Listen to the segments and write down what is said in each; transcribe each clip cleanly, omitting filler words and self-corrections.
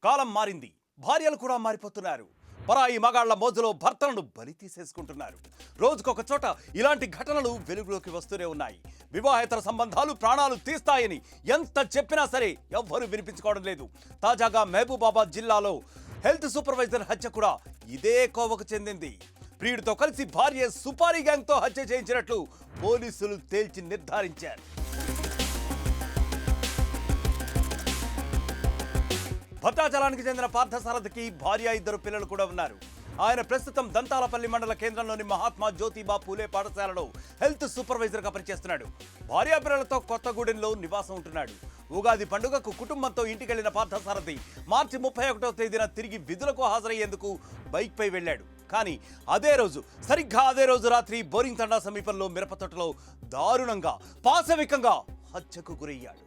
కాలం మారింది, భార్యలు కూడా మారిపోతున్నారు. పరాయి మగాళ్ల మోజులో భర్తలను బలి తీసేసుకుంటున్నారు. రోజుకొక చోట ఇలాంటి ఘటనలు వెలుగులోకి వస్తూనే ఉన్నాయి. వివాహేతర సంబంధాలు ప్రాణాలు తీస్తాయని ఎంత చెప్పినా సరే ఎవ్వరూ వినిపించుకోవడం లేదు. తాజాగా మహబూబాబాద్ జిల్లాలో హెల్త్ సూపర్వైజర్ హత్య కూడా ఇదే కోవకు చెందింది. ప్రియుడితో కలిసి భార్య సుపారీ గ్యాంగ్తో హత్య చేయించినట్లు పోలీసులు తేల్చి నిర్ధారించారు. భద్రాచలానికి చెందిన పార్థసారథికి భార్య, 2 పిల్లలు కూడా ఉన్నారు. ఆయన ప్రస్తుతం దంతాలపల్లి మండల కేంద్రంలోని మహాత్మా జ్యోతిబా పూలే పాఠశాలలో హెల్త్ సూపర్వైజర్గా పనిచేస్తున్నాడు. భార్యా పిల్లలతో కొత్తగూడెంలో నివాసం ఉంటున్నాడు. ఉగాది పండుగకు కుటుంబంతో ఇంటికెళ్లిన పార్థసారథి మార్చి 31వ తేదీన తిరిగి విధులకు హాజరయ్యేందుకు బైక్పై వెళ్లాడు. కానీ సరిగ్గా అదే రోజు రాత్రి బోరింగ్ తండా సమీపంలో మిరపతోటలో దారుణంగా పాశవికంగా హత్యకు గురయ్యాడు.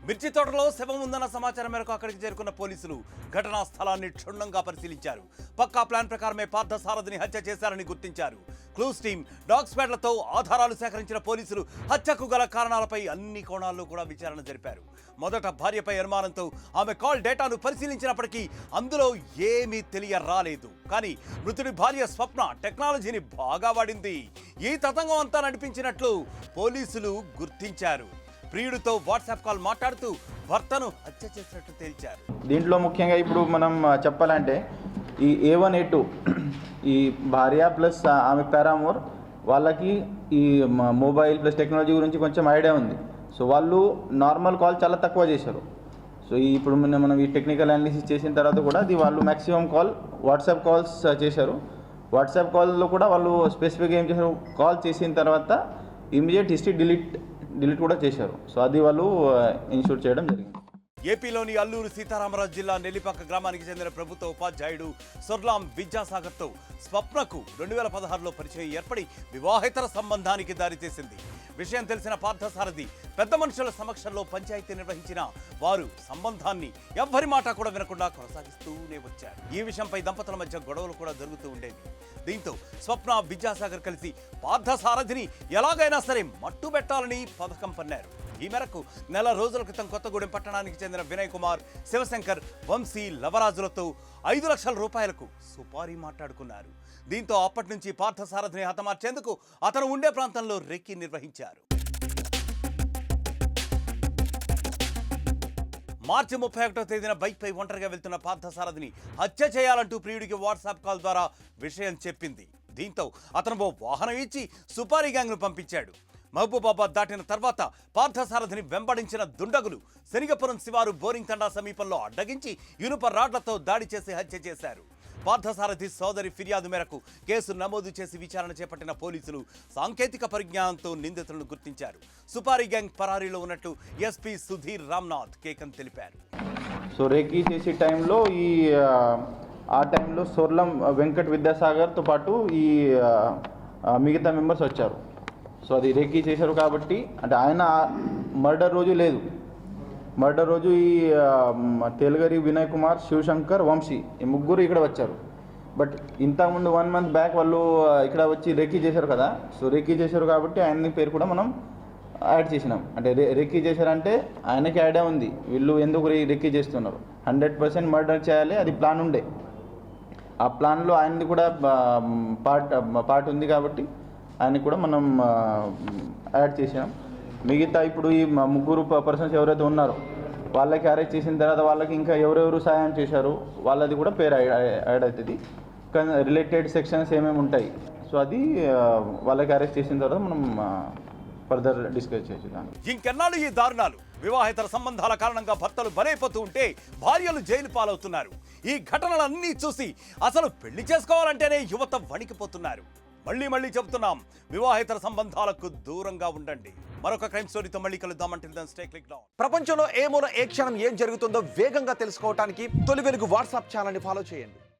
మిర్చి తోటలో శవం ఉందన్న సమాచారం మేరకు అక్కడికి చేరుకున్న పోలీసులు ఘటనా స్థలాన్ని క్షుణ్ణంగా పరిశీలించారు. పక్కా ప్లాన్ ప్రకారమే పార్థసారథిని హత్య చేశారని గుర్తించారు. క్లూస్ టీమ్, డాగ్ స్క్వాడ్లతో ఆధారాలు సేకరించిన పోలీసులు హత్యకు గల కారణాలపై అన్ని కోణాల్లో కూడా విచారణ జరిపారు. మొదట భార్యపై అనుమానంతో ఆమె కాల్ డేటాను పరిశీలించినప్పటికీ అందులో ఏమీ తెలియరాలేదు. కానీ మృతుడి భార్య స్వప్న టెక్నాలజీని బాగా వాడింది. ఈ తతంగం అంతా నడిపించినట్లు పోలీసులు గుర్తించారు. ప్రియుడితో వాట్సాప్ కాల్ మాట్లాడుతూ భర్తను హత్య చేసినట్టు తేల్చారు. దీంట్లో ముఖ్యంగా ఇప్పుడు మనం చెప్పాలంటే ఈ A1 A2 ఈ భార్య ప్లస్ ఆమె పారామోర్ వాళ్ళకి ఈ మొబైల్ ప్లస్ టెక్నాలజీ గురించి కొంచెం ఐడియా ఉంది. సో వాళ్ళు నార్మల్ కాల్ చాలా తక్కువ చేశారు. సో ఇప్పుడు మనం ఈ టెక్నికల్ అనాలిసిస్ చేసిన తర్వాత కూడా అది వాళ్ళు మ్యాక్సిమం వాట్సాప్ కాల్స్ చేశారు. వాట్సాప్ కాల్లో కూడా వాళ్ళు స్పెసిఫిక్గా ఏం చేశారు, కాల్ చేసిన తర్వాత ఇమీడియట్ హిస్టరీ డిలీట్ కూడా చేశారు. సో అది వాళ్ళు ఇన్షూర్ చేయడం జరిగింది. ఏపీలోని అల్లూరు సీతారామరాజు జిల్లా నెల్లిపక్క గ్రామానికి చెందిన ప్రభుత్వ ఉపాధ్యాయుడు సొర్లాం విద్యాసాగర్తో స్వప్నకు 2016లో పరిచయం ఏర్పడి వివాహేతర సంబంధానికి దారితీసింది. విషయం తెలిసిన పార్థసారథి పెద్ద మనుషుల సమక్షంలో పంచాయతీ నిర్వహించిన వారు సంబంధాన్ని ఎవ్వరి మాట కూడా వినకుండా కొనసాగిస్తూనే వచ్చారు. ఈ విషయంపై దంపతుల మధ్య గొడవలు కూడా జరుగుతూ ఉండేవి. దీంతో స్వప్న, విద్యాసాగర్ కలిసి పార్థసారథిని ఎలాగైనా సరే మట్టుబెట్టాలని పథకం పన్నారు. ఈ మేరకు నెల రోజుల క్రితం కొత్తగూడెం పట్టణానికి చెందిన వినయ్ కుమార్, శివశంకర్, వంశీ, లవరాజులతో 5 లక్షల రూపాయలకు సుపారీ మాట్లాడుకున్నారు. దీంతో అప్పటి నుంచి పార్థసారథిని హతమార్చేందుకు అతను ఉండే ప్రాంతంలో రెక్కి నిర్వహించారు. మార్చి 31వ తేదీన బైక్పై ఒంటరిగా వెళ్తున్న పార్థసారథిని హత్య చేయాలంటూ ప్రియుడికి వాట్సాప్ కాల్ ద్వారా విషయం చెప్పింది. దీంతో అతను ఓ వాహనం ఇచ్చి సుపారీ గ్యాంగ్ను పంపించాడు. మహబూబాబాద్ దాటిన తర్వాత పార్థసారథిని వెంబడించిన దుండగులు శనిగపురం శివారు బోరింగ్ తండా సమీపంలో అడ్డగించి ఇనుప రాడ్లతో దాడి చేసి హత్య చేశారు. పార్థసారథి సోదరి ఫిర్యాదు మేరకు కేసు నమోదు చేసి విచారణ చేపట్టిన పోలీసులు సాంకేతిక పరిజ్ఞానంతో నిందితులను గుర్తించారు. సుపారీ గ్యాంగ్ పరారీలో ఉన్నట్లు ఎస్పీ సుధీర్ రామ్నాథ్ కేకన్ తెలిపారు. సో రేకీ చేసే టైంలో ఆ టైంలో సొర్లం వెంకట్ విద్యాసాగర్తో పాటు ఈ మిగతా మెంబర్స్ వచ్చారు. సో అది రేకీ చేశారు కాబట్టి అంటే ఆయన మర్డర్ రోజు లేదు. మర్డర్ రోజు ఈ తెలగరి, వినయ్ కుమార్, శివశంకర్, వంశీ ఈ ముగ్గురు ఇక్కడ వచ్చారు. బట్ ఇంతకుముందు 1 month బ్యాక్ వాళ్ళు ఇక్కడ వచ్చి రేకీ చేశారు కదా. సో రేకీ చేశారు కాబట్టి ఆయన పేరు కూడా మనం యాడ్ చేసినాం. అంటే రేకీ చేశారంటే ఆయనకి ఐడియా ఉంది వీళ్ళు ఎందుకు రేకీ చేస్తున్నారు. 100% మర్డర్ చేయాలి, అది ప్లాన్ ఉండే. ఆ ప్లాన్లో ఆయనది కూడా పార్ట్ ఉంది కాబట్టి ఆయనకి కూడా మనం యాడ్ చేసినాం. మిగతా ఇప్పుడు ఈ ముగ్గురు పర్సన్స్ ఎవరైతే ఉన్నారో వాళ్ళకి అరెస్ట్ చేసిన తర్వాత వాళ్ళకి ఇంకా ఎవరెవరు సాయం చేశారు వాళ్ళది కూడా పేరు యాడ్ అవుతుంది. కానీ రిలేటెడ్ సెక్షన్స్ ఏమేమి ఉంటాయి సో అది వాళ్ళకి అరెస్ట్ చేసిన తర్వాత మనం ఫర్దర్ డిస్కస్ చేసేదాం. ఇంకెన్నాళ్ళు ఈ దారుణాలు? వివాహేతర సంబంధాల కారణంగా భర్తలు బలైపోతూ ఉంటే భార్యలు జైలు పాలవుతున్నారు. ఈ ఘటనలన్నీ చూసి అసలు పెళ్లి చేసుకోవాలంటేనే యువత వణికిపోతున్నారు. మళ్ళీ చెబుతున్నాం, వివాహేతర సంబంధాలకు దూరంగా ఉండండి. మరొక క్రైమ్ స్టోరీతో మళ్ళీ కలుద్దామంటే స్టే క్లిక్ డౌన్. ప్రపంచంలో ఏ మూల ఏ క్షణం ఏం జరుగుతుందో వేగంగా తెలుసుకోవడానికి తొలి వెలుగు వాట్సాప్ ఛానల్ని ఫాలో చేయండి.